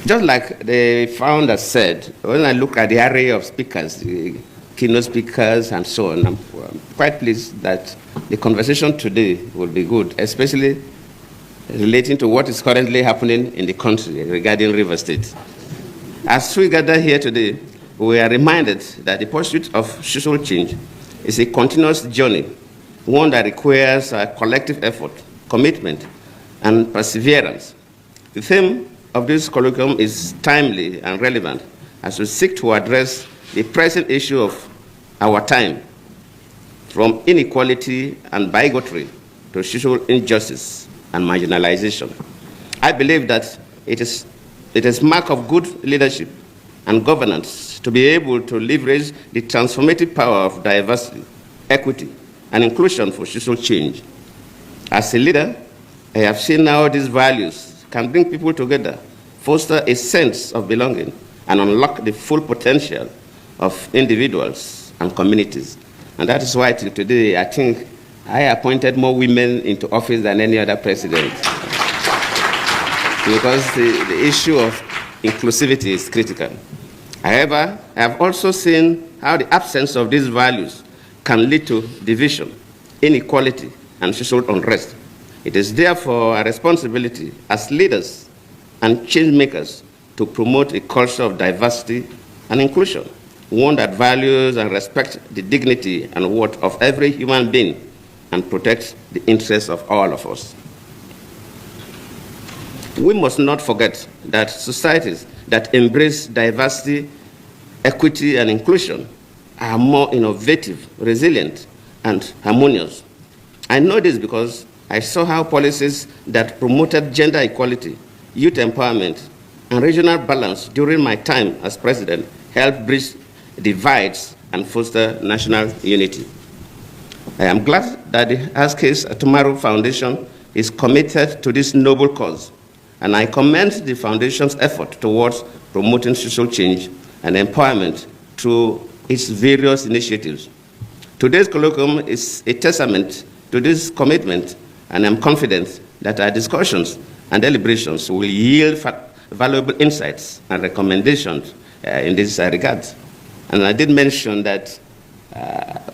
Just like the founder said, when I look at the array of speakers, keynote speakers and so on, I'm quite pleased that the conversation today will be good, especially relating to what is currently happening in the country regarding River State. As we gather here today, we are reminded that the pursuit of social change is a continuous journey, one that requires a collective effort, commitment, and perseverance. The theme of this colloquium is timely and relevant as we seek to address the present issue of our time, from inequality and bigotry to social injustice and marginalization. I believe that it is mark of good leadership and governance to be able to leverage the transformative power of diversity, equity, and inclusion for social change. As a leader, I have seen how these values can bring people together, foster a sense of belonging, and unlock the full potential of individuals and communities. And that is why today I think I appointed more women into office than any other president. Because the issue of inclusivity is critical. However, I have also seen how the absence of these values can lead to division, inequality, and social unrest. It is therefore our responsibility as leaders and change makers to promote a culture of diversity and inclusion, one that values and respects the dignity and worth of every human being and protects the interests of all of us. We must not forget that societies that embrace diversity, equity, and inclusion are more innovative, resilient, and harmonious. I know this because I saw how policies that promoted gender equality, youth empowerment, and regional balance during my time as president helped bridge divides and foster national unity. I am glad that the Ask Case Tomorrow Foundation is committed to this noble cause, and I commend the foundation's effort towards promoting social change and empowerment through its various initiatives. Today's colloquium is a testament to this commitment, and I'm confident that our discussions and deliberations will yield valuable insights and recommendations in this regard. And I did mention that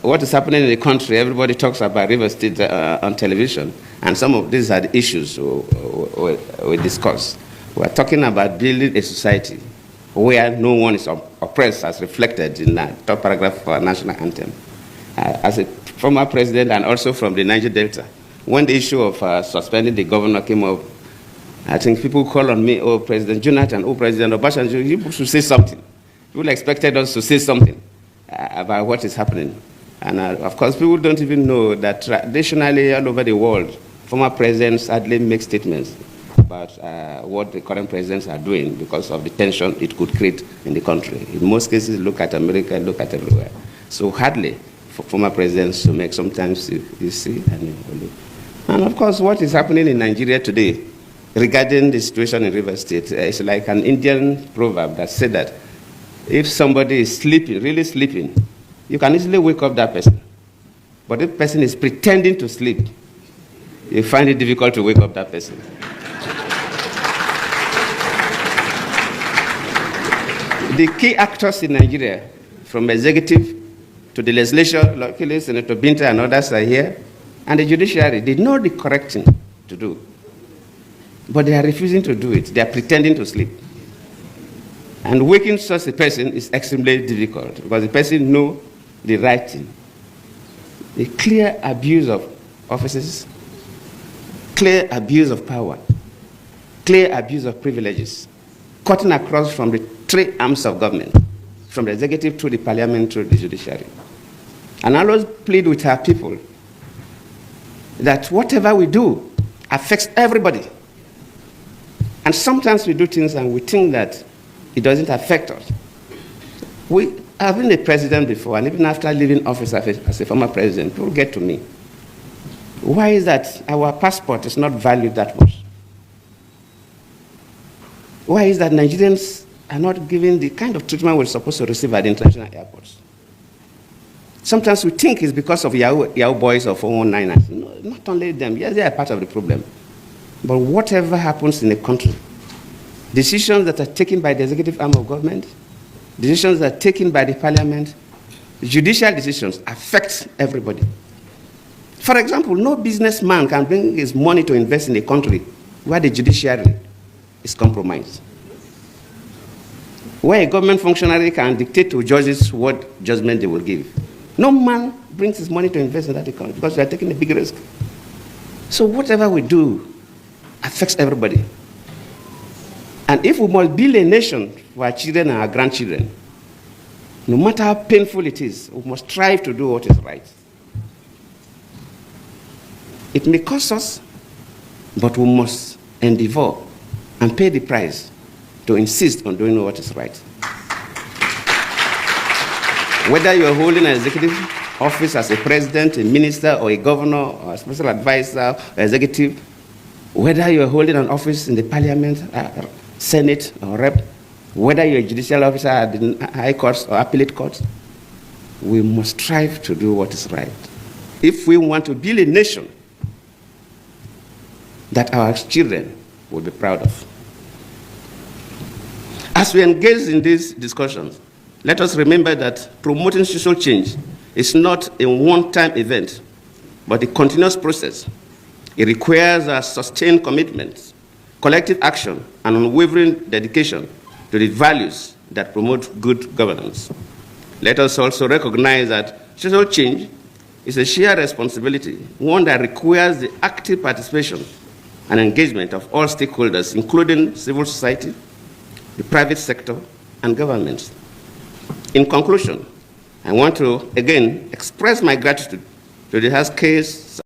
what is happening in the country, everybody talks about River State on television, and some of these are the issues we discuss. We're talking about building a society where no one is oppressed, as reflected in the top paragraph of our national anthem. As a former president and also from the Niger Delta, when the issue of suspending the governor came up, I think people call on me, oh, President Jonathan, oh, President Obasanjo, you should say something. People expected us to say something about what is happening. And of course, people don't even know that traditionally all over the world, former presidents hardly make statements about what the current presidents are doing because of the tension it could create in the country. In most cases, look at America, look at everywhere. So hardly for former presidents to make, sometimes you see. And of course, what is happening in Nigeria today regarding the situation in River State is like an Indian proverb that said that if somebody is sleeping, really sleeping, you can easily wake up that person. But if the person is pretending to sleep, you find it difficult to wake up that person. The key actors in Nigeria, from executive to the legislature, luckily Senator Binta and others are here, and the judiciary, they know the correct thing to do. But they are refusing to do it. They are pretending to sleep. And waking such a person is extremely difficult because the person knows the right thing. The clear abuse of offices, clear abuse of power, clear abuse of privileges, cutting across from the three arms of government, from the executive to the parliament to the judiciary. And I always plead with our people that whatever we do affects everybody. And sometimes we do things and we think that it doesn't affect us. I've been a president before, and even after leaving office as a former president, people get to me. Why is that our passport is not valued that much? Why is that Nigerians are not given the kind of treatment we're supposed to receive at the international airports? Sometimes we think it's because of Yahoo boys or 419ers. No, not only them. Yes, they are part of the problem. But whatever happens in a country, decisions that are taken by the executive arm of government, decisions that are taken by the parliament, judicial decisions affect everybody. For example, no businessman can bring his money to invest in a country where the judiciary is compromised, where a government functionary can dictate to judges what judgment they will give. No man brings his money to invest in that account because we are taking a big risk. So whatever we do affects everybody. And if we must build a nation for our children and our grandchildren, no matter how painful it is, we must strive to do what is right. It may cost us, but we must endeavor and pay the price to insist on doing what is right. Whether you are holding an executive office as a president, a minister, or a governor, or a special advisor, or executive, whether you are holding an office in the parliament, senate, or rep, whether you're a judicial officer at the high courts or appellate courts, we must strive to do what is right. If we want to build a nation that our children will be proud of. As we engage in these discussions, let us remember that promoting social change is not a one-time event, but a continuous process. It requires a sustained commitment, collective action, and unwavering dedication to the values that promote good governance. Let us also recognize that social change is a shared responsibility, one that requires the active participation and engagement of all stakeholders, including civil society, the private sector, and governments. In conclusion, I want to again express my gratitude to the House case